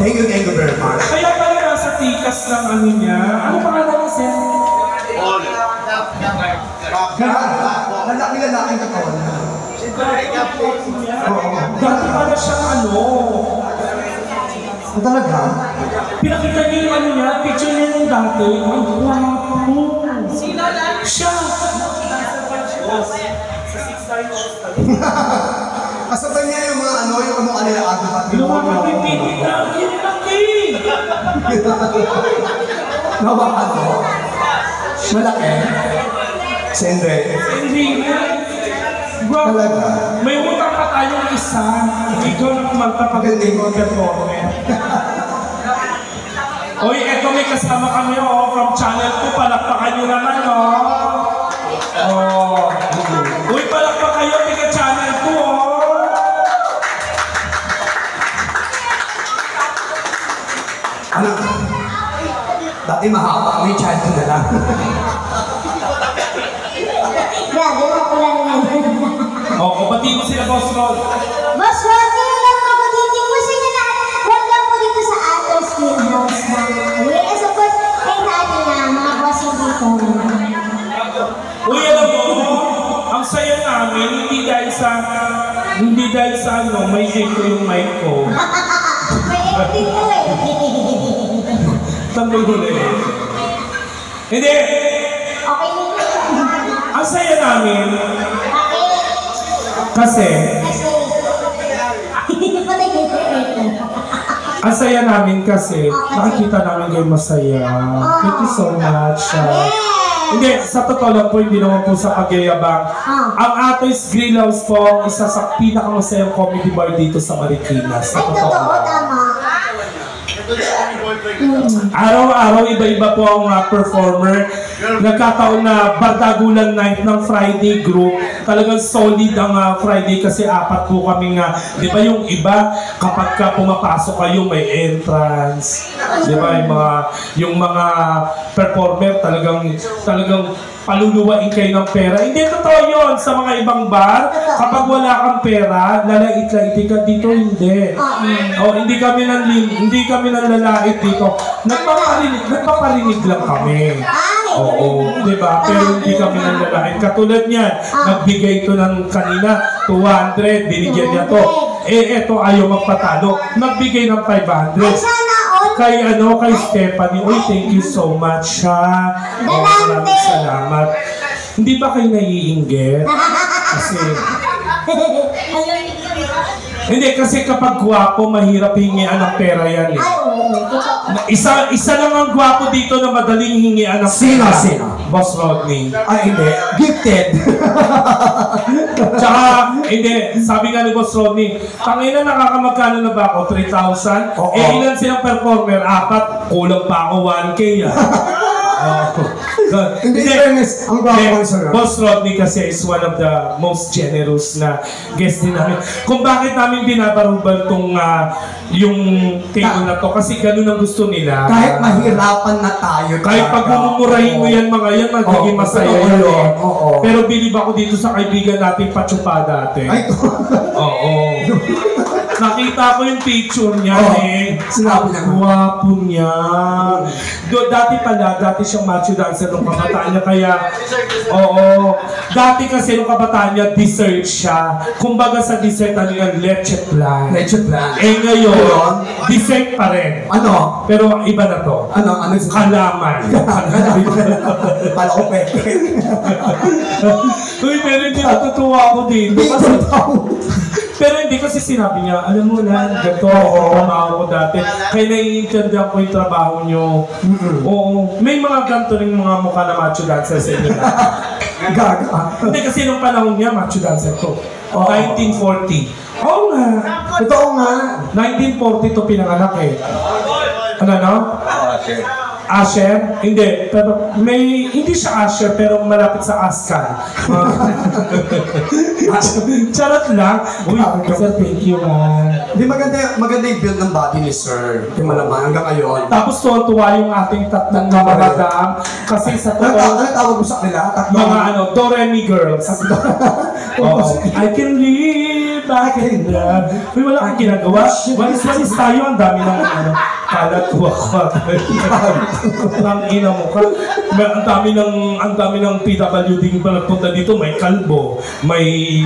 Thank you very much. Kaya pala nasa tikas ng ano niya. Ano pangalan niya, Sir? Lalaki-lalaking katawan. Dati pala siyang ano. Talaga? Pinakita niyo yung ano niya, picture niya yung dati. Ang guwapo. Siya. Kasabay niya yung mga ano, yung kamukha nila Ate Pati. Yung mga pipitin na, yung laki. Nawakan mo? Malaki? Sendre? Hindi. Bro, Talaga? may utang pa tayong isa. Ikaw na kumanta pag hindi mo performer. Uy, eto may kasama kami from Channel 2. Palakpakan nyo naman, no? Uy, palakpak kayo, tiga Channel 2, Ano? Dati mahaba, may chance na lang. Grabe, makulang na yun. kapatid mo sila, Boss Rod. Boss Rod, kailan ka po dito? Kasi nga na, welcome po dito sa Atos Greenhouse na. Yes, of course, kay natin na, mga bossing dito. Uy, alam mo, ang saya namin, hindi dahil sa ano, may ko yung mic ko. May editing ko eh. Tanggol huli. Hindi. Okay nito. Ang saya namin, Bakit? kasi, ang saya namin kasi, nakikita namin kayo masaya. Thank you so much. Hindi, sa totoo lang po, hindi naman po sa pagyayabang. Ang Atos Greenhouse po, isa sa pinakamasayang comedy bar dito sa Marikina. Sa Ay, totoo totoo, lang. tama. Araw-araw, iba-iba po ang performer. Nagkataon na Bardagulan Night ng Friday group. Talagang solid ang Friday kasi apat po kami nga. Di ba yung iba, kapag ka pumapasok kayo, may entrance. Di ba yung mga performer talagang paluluwain kayo ng pera. Hindi totoo yun sa mga ibang bar. Kapag wala kang pera, lalait-laitin ka dito, hindi. Hindi kami nanlalait dito. Nagpaparinig lang kami. Oo, di ba? Pero hindi kami nanlalait. Katulad niyan, nagbigay ito ng kanina, 200, binigyan niya to. Eto ayaw magpatalo. Nagbigay ng 500. Kay Stephanie, thank you so much, ha. Maraming salamat. Hindi ba kayo naiinggit? Kasi, hindi, kasi kapag gwapo, mahirap hingian ng pera yan, eh. Isa lang ang gwapo dito na madaling hingian ng pera. Sino? Boss Rodney. Hindi. Gifted. Tsaka, hindi, sabi nga ni Boss Rodney, tangina, nakakamagkano na ba ako? 3,000? Ilan silang performer? 4, kulang pa ako 1K, Hindi, fairness, ang gwapo sir. Boss Rodney kasi is one of the most generous na guest din namin. Kung bakit namin binabarubal tong yung table na to, kasi ganun ang gusto nila. Kahit mahirapan na tayo. Kahit pag mumurahin mo yan, mga yan, magiging masaya yun. Pero bilib ako dito sa kaibigan natin, Pachupa dati. Oo. Nakita ko yung picture niya, Sinabi niya. Guwapo niya. Dati siyang macho dancer nung kabataan niya, kaya, dati kasi nung kabataan niya, dessert siya. Kumbaga sa dessert, ano yung leche plan. Leche plan. Ngayon, dessert pa rin. Ano? Pero iba na to. Ano? Kalaman. Pala ko peke. Uy, pero hindi natutuwa ako dito. Pero hindi kasi sinabi niya, alam mo na, gato ako, trabaho ko dati. Kaya naiintindihan ko yung trabaho niyo. Oo, may mga ganito rin mga mukha na macho dancer sa inyo. Gaga. Hindi kasi nung panahon niya, macho dancer to. 1940. Oo nga. Totoo nga. 1940 to pinanganak eh. Ano? Asher? Hindi. Pero hindi siya Asher, pero malapit sa Askan. Charot lang. Uy, sir, thank you, Hindi, maganda yung build ng body ni sir. Yung malaman hanggang ngayon. Tapos tuwa yung ating tatlong mga madam. Kasi sa totoo, ano tawag mo sa kanila? mga Do-Re-Mi girls. I can live Bakit na? Uy, wala kang ginagawa. Walis-walis tayo, ang dami ng kalat kuwa-kuwa. Ang ina mo ka. Ang dami ng PWD pa nagpunta dito. May kalbo, may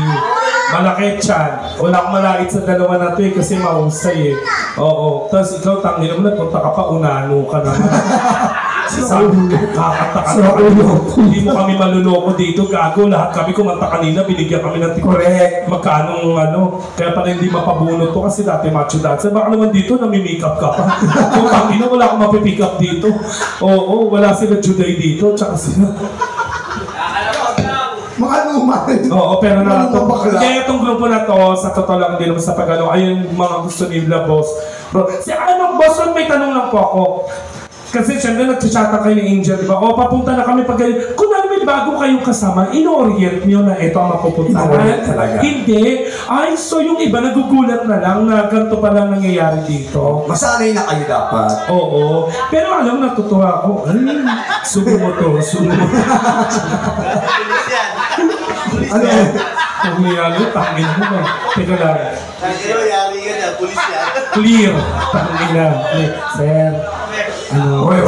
malaki tiyan. Wala akong malait sa dalawa na to eh, kasi mahusay eh. Oo. Tapos ikaw, tangin mo, nagpunta ka pa, unano ka naman. Sabi, kakataka hindi mo kami maluloko dito, gago. Lahat kami kumanta kanina, binigyan kami ng correct. Magkano kaya pala hindi mapabunot to kasi dati macho dancer. Baka naman dito nami-makeup ka pa. Kung tangina, wala akong mapipick up dito. Oo, wala sila Juday dito, tsaka sila. Mga luma. Oo, pero na ito. Kaya itong grupo na to, sa totoo lang din naman sa pag-ano, ayun mga gusto nila, boss. Bro, si anong boss, may tanong lang po ako. Kasi siyempre nagchachata kayo ni Angel, di ba? O, papunta na kami pag ganyan. Kung may bago kayong kasama, in-orient nyo na ito ang mapupuntahan. Hindi. Ay, so yung iba nagugulat na lang na ganito pa lang nangyayari dito. Masanay na kayo dapat. Oo. Pero alam, natutuwa ako. Ay, subo mo to, subo mo to. Ano yan? Kung niyalo, tangin mo ba? Teka lang. Pero yari yan na, pulis yan. Clear. Tangin na. Sir. Oy.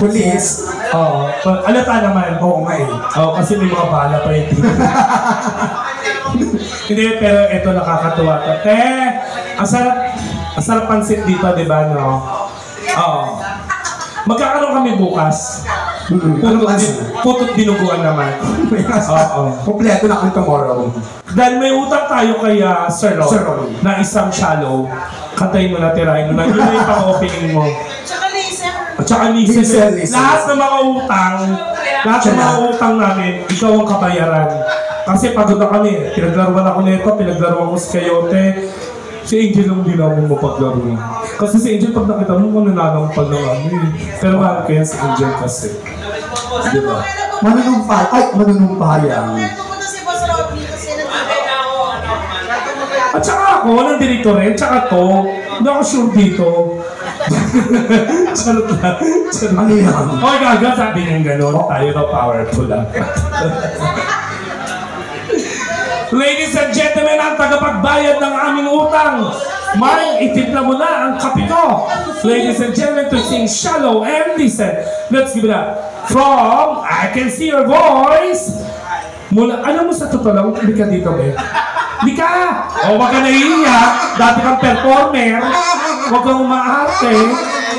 Police. Oo. Alata naman. Oo nga eh. Oo, kasi may mga bala pa yun. Hindi, pero ito nakakatuwa to. Ang sarap pansit dito, di ba, no? Oo. Magkakaroon kami bukas. Putot dinuguan naman. Oo. Kompleto na kami tomorrow. Dahil may utang tayo kay Sir Ron na isang shallow. Kantayin mo na, tirahin mo na. Yun na yung pang-opening mo. At saka Lisa. Lahat ng mga utang namin, ikaw ang kabayaran. Kasi pagod na kami. Pinaglaruan ako nito, pinaglaruan ko si Coyote. Si Angel lang din namin mapaglaruan. Kasi si Angel, pag nakita mo, nananampal na kami. Pero mahal ko yan si Angel kasi. Diba? Manunumpayang. At saka ako, nandito rin, tsaka to, hindi ako sure dito. Charot lang. Ano yan? Okay, gaga, sabi niyang gano'n, tayo na powerful lang. Ladies and gentlemen, ang tagapagbayad ng aming utang. Mark, itipla mo na ang kapito. Ladies and gentlemen, to sing Shallow and Listen. Let's give it up. From I Can See Your Voice. Mula, alam mo sa totoo lang, hindi ka dito, be. Hindi ka! O, wag ka naiiyak. Dati kang performer. Huwag kang umaarte.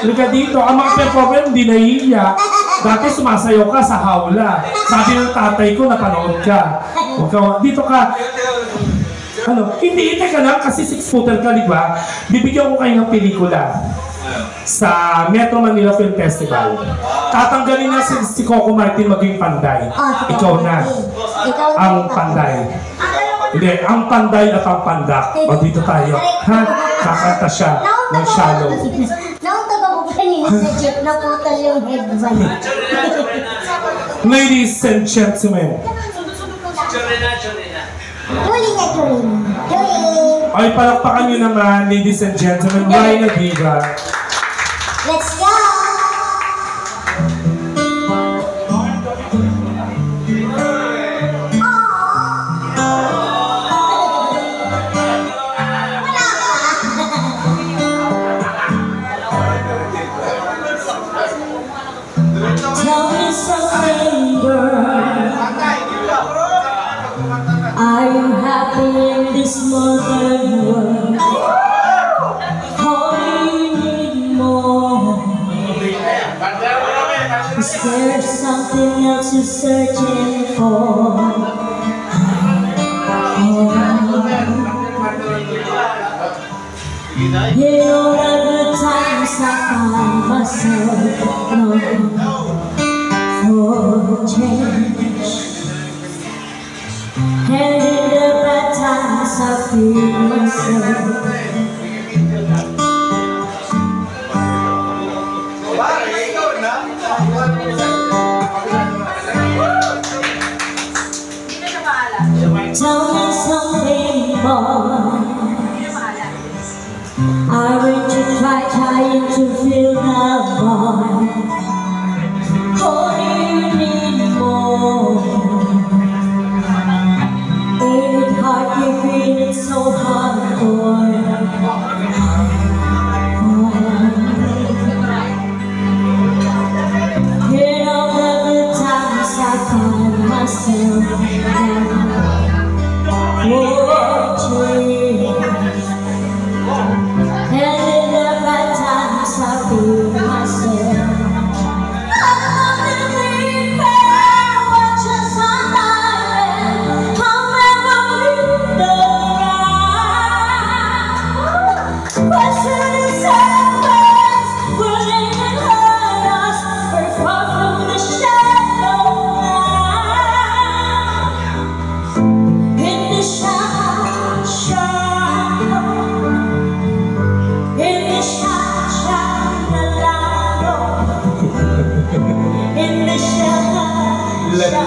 Hindi ka dito. Ang mga performer hindi naiiyak. Dati sumasayaw ka sa hawla. Sabi ng tatay ko, napanood ka. Huwag ka, dito ka. Hindi, teka lang, kasi 6-footer ka, di ba? Bibigyan ko kayo ng pelikula sa Metro Manila Film Festival. Tatanggalin na si Coco Martin maging panday. Ikaw na. Ang panday. Hindi, ang panday at ang pandak. O, dito tayo. Ha? Kakanta siya ng Shallow. Naunta ko kanina sa jeep, naputol yung headband. Ladies and gentlemen. Juling. Ay, palakpakan nyo naman, ladies and gentlemen. Ryan Adiga. Let's go! Tell me something, girl. Are you happy in this modern world? Or do you need more? Is there something else you're searching for? You know that the times I find myself longing for change, and in the bad times I feel myself. Tell me something more. Aren't you trying to feel the void? Or do you need more? Ain't it hard to feel it blood na.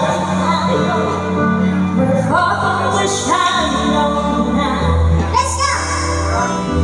We're far from the shadow now. Let's go!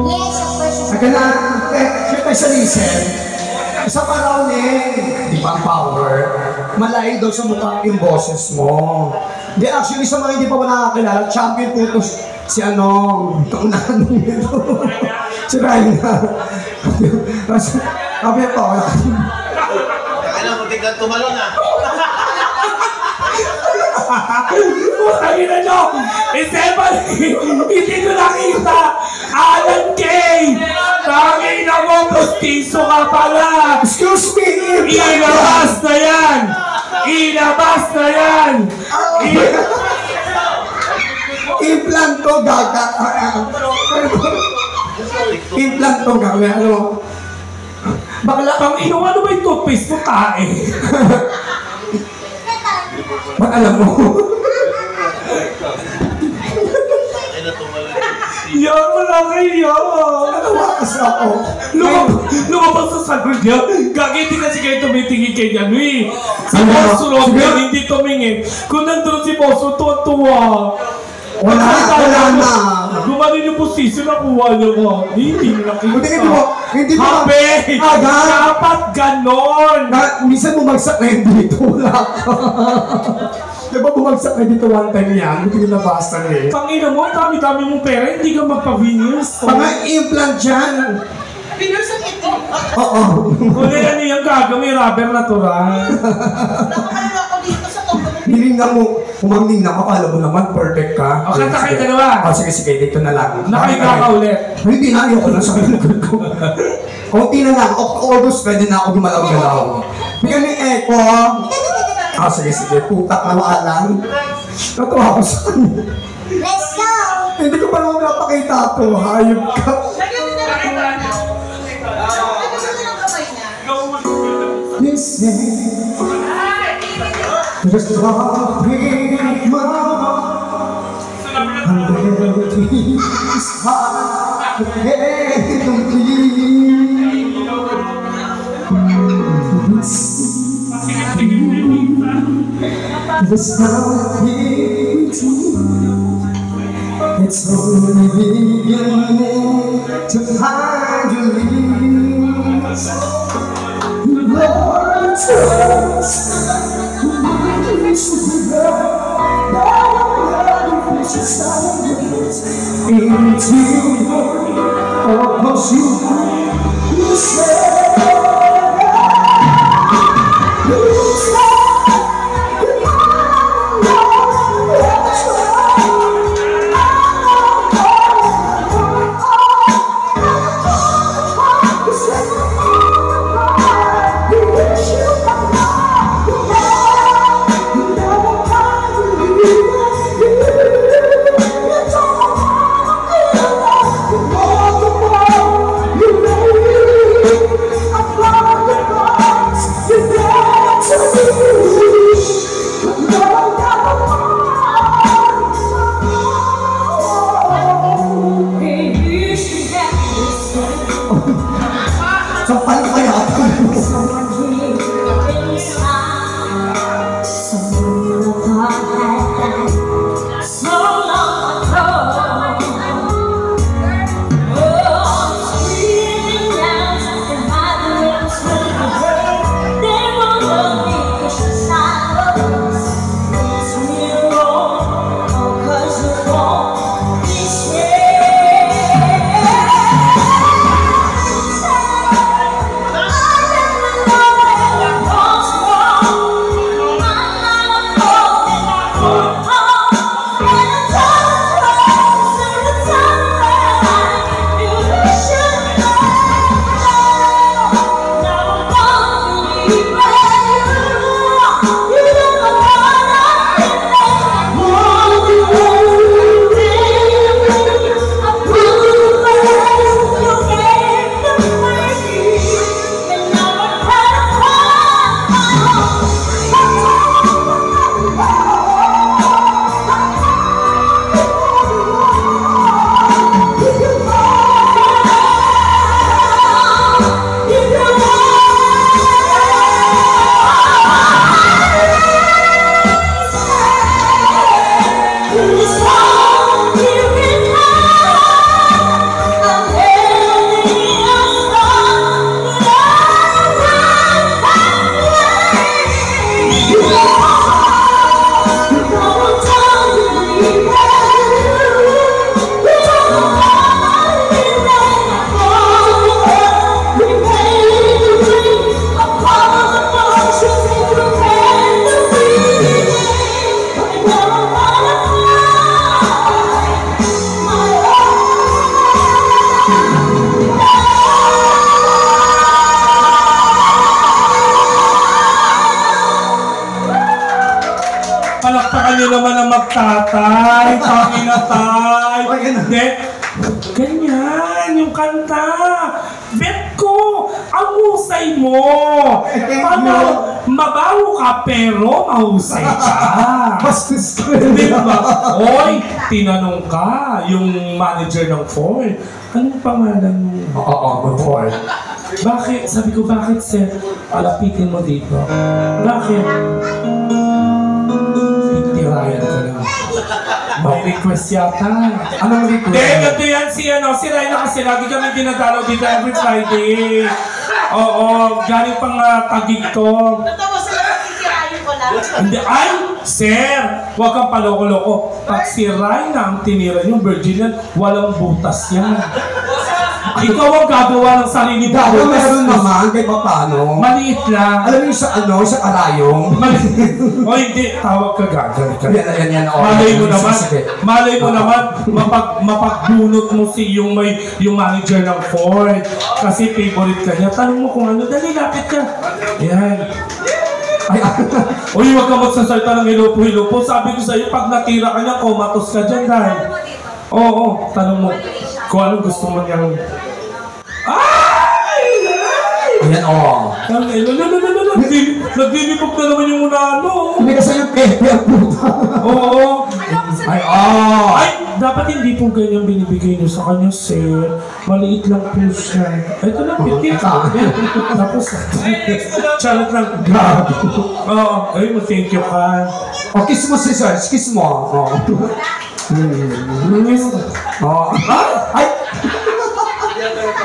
Yes, of course. Kaya siyempre sa listen, sa paraw ni, di ba ang power, malayo daw sa mukha yung boses mo. Di actually sa mga hindi pa ko nakakilala, champion po ito si ano, kaunahan nito. Si Raina. Sabi ito, Kaya na, muntik na tumalon ah. Putangin na nyo! Esteban, hindi nyo nakita! Alan Kay! Tangin na mo, pustiso ka pala! excuse me, Ilabas na yan! Ilabas na yan! implant to, gaga. Implant to, gaga. Ano? Bakla kang ino, ano ba yung toothpaste mo tae? Ba't alam mo? Kaya na tumalon. Yan, malaki yan! Natawa kasi ako. Lumabas sa sagot niya. Gagi, hindi kasi kayo tumitingin kay ano eh. Si Ano? Boss Robin, Sige. hindi tumingin. Kung nandun si Boss, tuwa-tuwa. Wala na. Gumanin yung posisyon na kuha niya ko. Hindi mo nakita. Hindi mo. Habi! Aga. Dapat ganon! Minsan bumagsak na yun dito. Wala ka. Diba bumagsak na dito one time yan? Hindi ko nabasa eh. Tangina mo, dami-dami mong pera, hindi ka magpa-veneers. Mga implant dyan. Fingers ang ito. Oo. Kung ano yung gagawin, rubber natural. Nakakalawa ako dito sa tombo. Hininga mo. Kumangning na akala mo naman, perfect ka. O, kanta kayo dalawa. Sige, dito na lang. Nakahiga ka ulit. Hindi na, ayoko lang sa kanilagod ko. Kunti na lang, August, pwede na ako gumalaw-galaw. Bigyan ni Eko. Sige, putak na maalang. Natuwa ko sa kanya. Let's go! Hindi ko pa naman napakita ito, hayop ka. Lagyan mo na lang ito. Lagyan mo na lang kamay niya. Listen, just walk with mama. And everything's hard to get There's nothing to it's only beginning to find your leaves. Lord, trust into all cause you said Palakpakan niyo naman ang magtatay. Panginatay. Hindi. Ganyan, yung kanta. Bet ko, ang husay mo. Mabaho ka pero mahusay ka. Bastos ko. Di ba? Oy, tinanong ka, yung manager ng Ford. Anong pangalan mo? Oo, Ford. Bakit? Sabi ko, bakit sir? Palapitin mo dito. Bakit? Tirayan ko lang. May request yata. Anong request? Ganito yan si Rhina kasi lagi kami dinadalaw dito every Friday. Oo, galing pang Tagig to. Totoo sila nakikirayin ko lang. Hindi, ay, sir, huwag kang paloko-loko. Pag si Rhina ang tinira yung Virginian, walang butas yan. Ikaw ang gagawa ng sarili mo. Gago meron naman, kahit pa paano. Maliit lang. Alam mo yung sa karayong? O hindi, tawag ka gagal ka. Yan. Malay mo naman, mapagbunot mo si yung manager ng Ford. Kasi favorite ka niya. Tanong mo kung ano, dali, lapit ka. Yan. Uy, huwag ka magsasalita ng hilupo-hilupo. Sabi ko sa'yo, pag natira ka niya, komatos ka dyan dahil. Oo, tanong mo kung anong gusto mo niyang... Ay! Yan, oo. Naglilipog na naman yung unano. Hindi kasi yung pepe ang puta. Oo. Ay, oo. Ay, dapat hindi po ganyan binibigay niyo sa kanya, sir. Maliit lang po siya. Ito na, pitit. Tapos, charot lang. Gago. Oo. Ay, thank you ka. O, kiss mo si Sir. Kiss mo. Oo. Oo. Ay!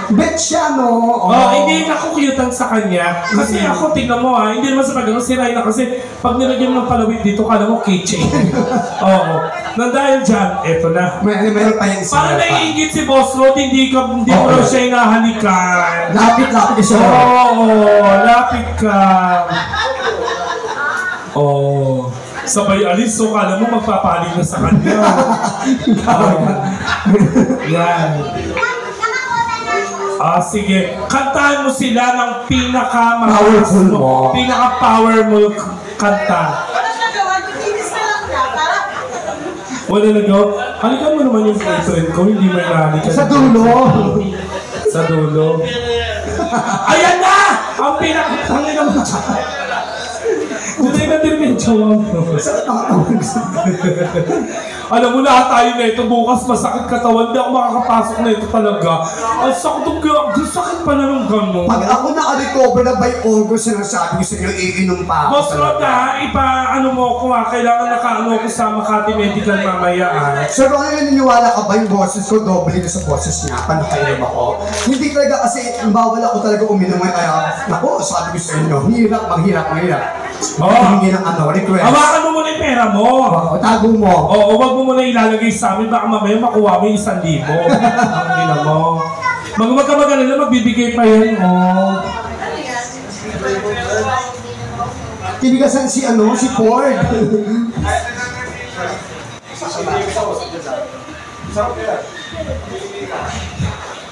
Bet siya, no? Oh, hindi ako cute sa kanya. Kasi ako, tingnan mo hindi naman sa pagano si Rhina kasi pag nilagyan mo ng palawit dito, kala mo keychain. Oo. Nang dahil dyan, eto na. Meron pa yung Parang naiingit si Boss Rod, hindi mo raw siya hinahalikan. Lapit ka siya. Oo, lapit ka. Oo. Sabay alis, so kala mo magpapaling na sa kanya. Yan. Sige. Kantahan mo sila ng Powerful mo. pinaka-power mo kanta. Wala na gawan, kikinis na lang na. Para Wala na go. Halikan mo naman yung boyfriend ko, hindi mo inahalikan. Sa dulo. Sa dulo. Ayan na! Ang pinaka-tangin mo. Tunay na din yung jowa mo. Alam mo, lahat tayo na ito. Bukas masakit katawan. Hindi ako makakapasok na ito talaga. Ang sakit ng sakit pa na nung gano'n. Pag ako naka-recover na by August, sinasabi ko sa inyo, iinom pa ako. Boss Rod ano mo ko kailangan nakaano ko sa Makati Medical mamaya Sir, kung naniniwala ka ba yung boses ko, doble na sa boses niya, panakainom ako. Hindi talaga kasi, bawal ako talaga uminom. Naku, sabi ko sa inyo, maghirap. Hindi ng request. Hawakan mo muna yung pera mo. Tago mo. Oo, wag mo muna ilalagay sa amin. Baka mamaya makuha mo yung 1,000. Ang ina mo. Wag ka mag-alala, magbibigay pa yan. Tinigasan si Ford.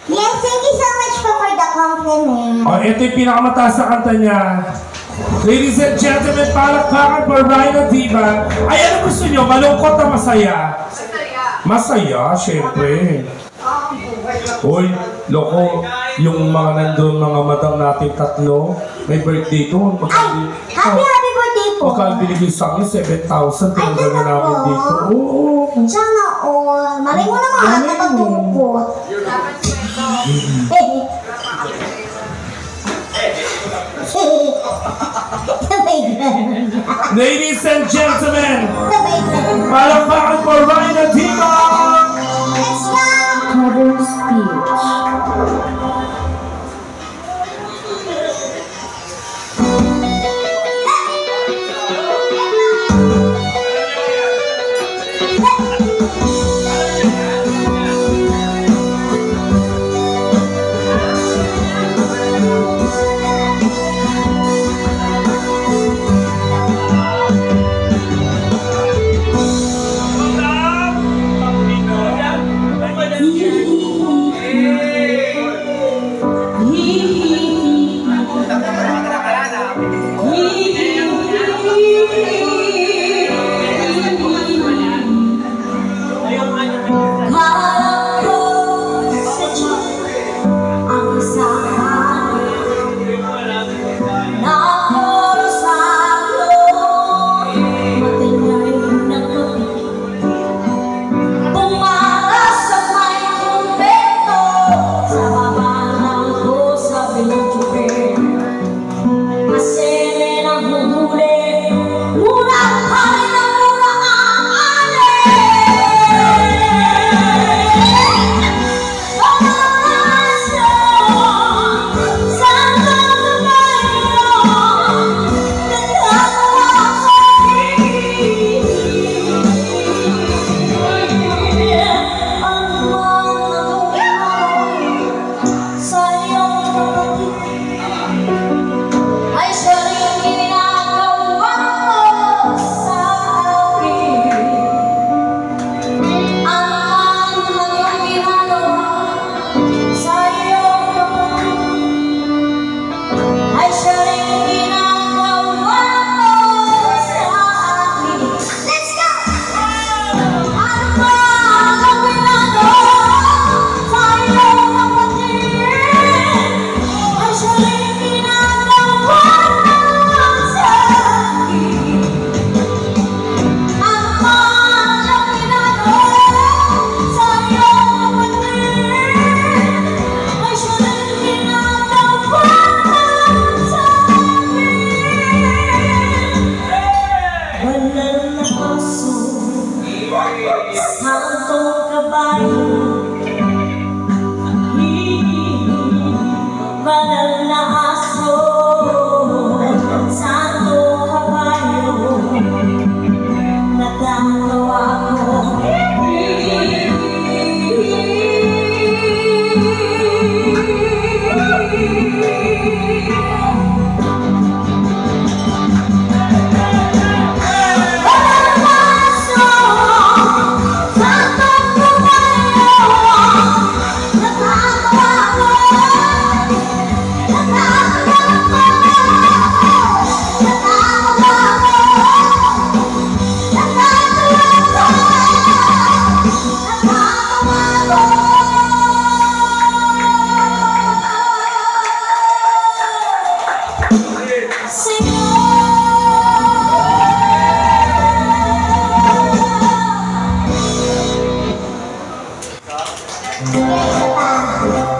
Yes, thank you so much for the compliment. Ito yung pinakamataas na kanta niya. Ladies and gentlemen, palakpakan for Rhina Diva. Ay, ano gusto nyo? Malungkot na masaya? Masaya, syempre. Uy, loko, yung mga nandun, mga madam natin tatlo, may birthday to. Ay, happy birthday po. Pagka binigay sa akin, 7,000, tinanggal na namin dito. Oo. Sana all. Malay mo naman, napagtungkot. Ladies and gentlemen, palakpakan for Rhina Diva! Let's go! cover speech.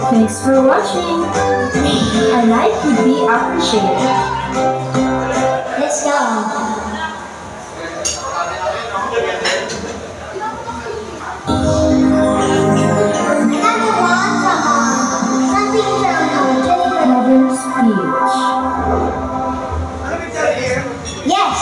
Thanks for watching. A like would be appreciated. Let's go. Another one from something from Jennifer. Mother's speech. Yes,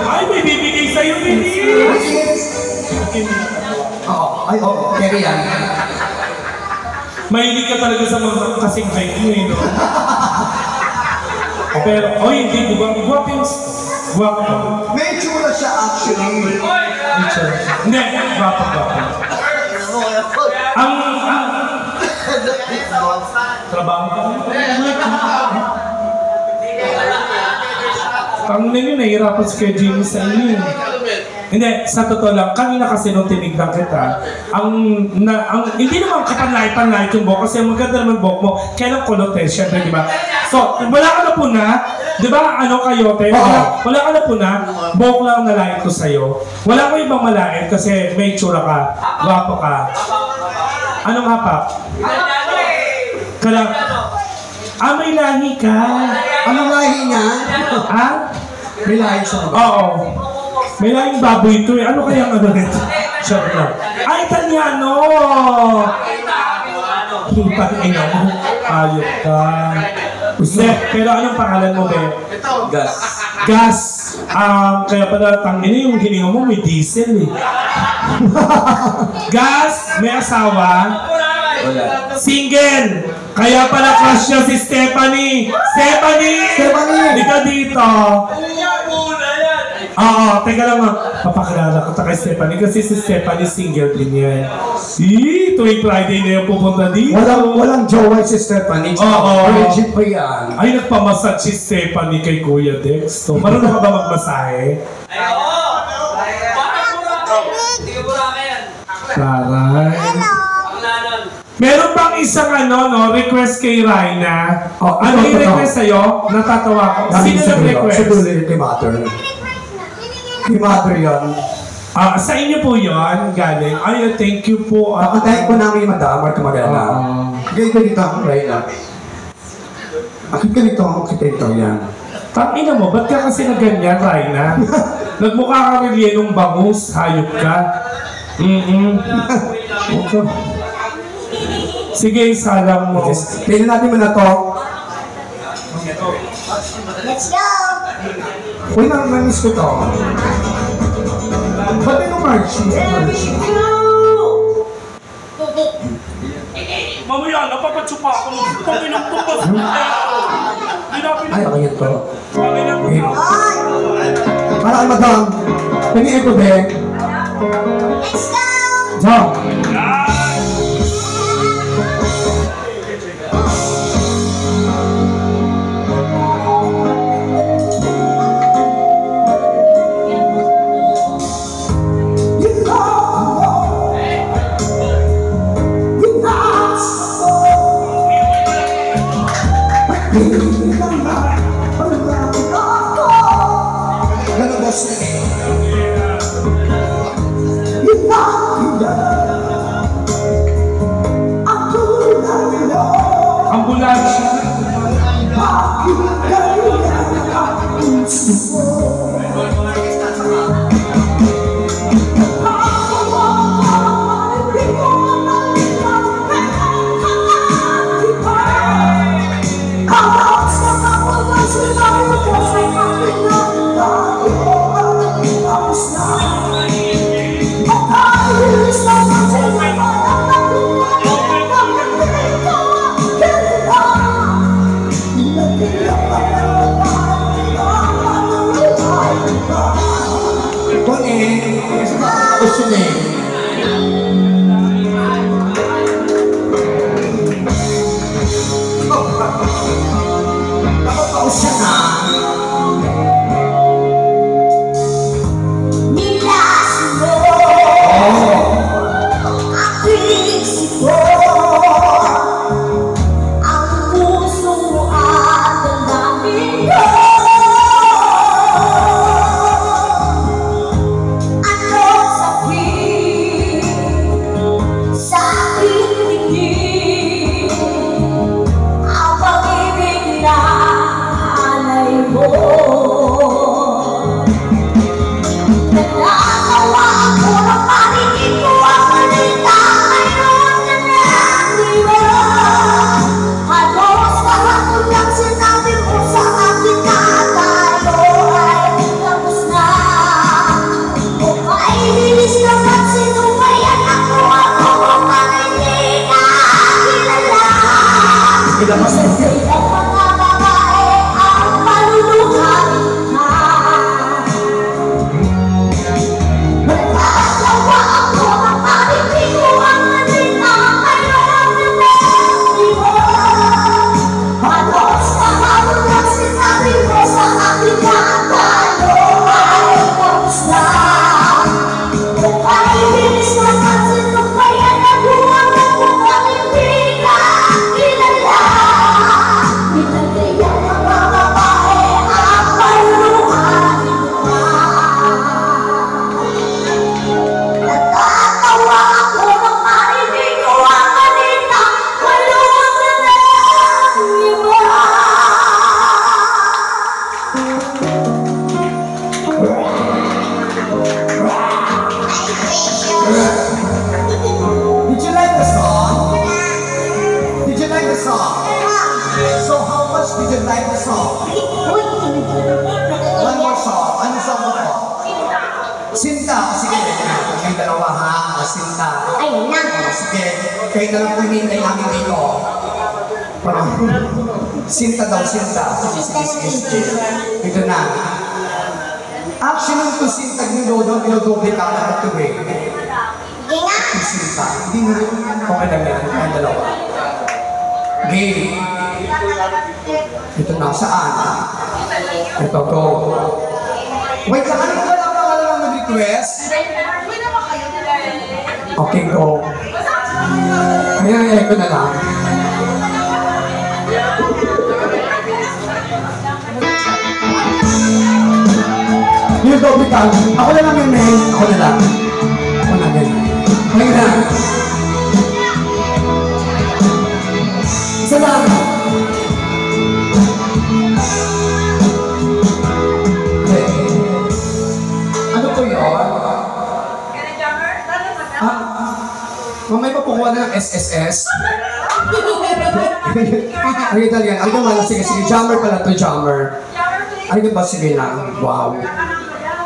Ay, may bibigay sa'yo, Bilis! Ay, carry yan. Mahilig ka talaga sa mga kasing height mo, eh, no? Pero, hindi, guwapo yung... Guwapo. May tsura siya actually. Hindi, guwapo. Ang trabaho ka. Ang nyo, nahihirapan si Kuya Jimmy sa inyo. Hindi, sa totoo lang, kanina kasi nung tinignan kita, hindi naman kapanlay-panlay yung buhok kasi maganda naman buhok mo, kailang kulote, syempre, di ba? So, wala ka na po na, di ba, kayo, te? Wala ka na po na, buhok lang nalait ko sa'yo. Wala ko ibang malait kasi may tsura ka, guwapo ka. Anong hapak? May lahi ka. Anong lahi niya? Ha? May lahi siya. Oo. May lahing baboy ito eh. Ano kaya nito? Sure na. Italiano! Putang ina mo. Ayok ka. Hindi, pero anong pangalan mo, Be? Gas. Gas. Kaya pala tangina yung hininga mo may diesel eh. Gas, may asawa. Wala. Single. Kaya pala crush niya si Stephanie. Stephanie! Stephanie! Di ka dito. Oo, teka lang nga. Papakilala ko kay Stephanie kasi si Stephanie single din yan. Tuwing Friday na yung pupunta dito. Walang jowa si Stephanie. Oo. Virgin pa yan. Ay, nagpamasad si Stephanie kay Kuya Dex. So, marunong ka ba magmasahe? Taray. Meron bang isang request kay Raina? Ano yung request sa'yo? Natatawa ko. Sino nag-request? Siguro kay Mother. Kay Mother yan. Sa inyo po yun, galing. Ay, thank you po. Pakantahin po namin yung madam, Mark Magana. Ganito dito ako, Raina. Akit ka dito ako, kita ito yan. Tangina mo, ba't ka kasi na ganyan, Raina? Nagmukha ka rin yenong bangus, hayop ka. Okay. Sige, salang mo. Tingnan natin muna to. Let's go! Uy, namiss ko to. Ba't may nung March? Mamaya, napapatsupa ako. Paminang tumbas. Ay, ako yan to. Paminang tumbas. Para madam. Tingin ko, be. Let's go! So. Ambulansya. course, we did like the song. Uy! One more song. Ano song mo po? Sinta. Sige, may dalawa ha. Sinta. Ayun na. Sige, kayo na lang po hinintay namin dito. Parang, Sinta daw, Sinta. Sige. Ito na. Actually, ito Sinta ni Dodo, pinodoble ka na ito eh. Sige nga. Ito Sinta. Hindi mo rin. Okay lang yan. Ang dalawa. Game. Ito na, saan? Ito, go. Wait lang, ano ba lang pangalan ng request? Okay, go. Ayan, ito na lang. Yung doble ka. Ako na lang yung main. Ako na lang. Ako na lang. Okay na. Isa lang. Okay. Ano po yun? Mamay pa pukuha na ng SSS. Ano yung Italian? Ano yung malas? Sige, jammer pala to, jammer. Ano yung ba? Sige lang. Wow.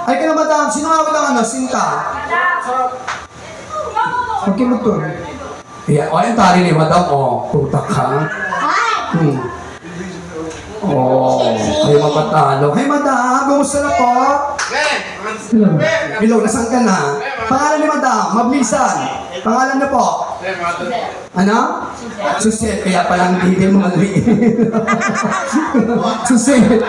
Ay ka na madam, sino nga lang ano? Sinta. Okay mo to. Yeah, o yung tali ni madam, o. Puta ka. Ay! Oh, ay mapatalo. Hey madam, kumusta na po? Hello, nasaan ka na? Pangalan ni madam, Mablisan. Pangalan niyo po? Ano? Susit, kaya palang hindi mo maliit. Susit.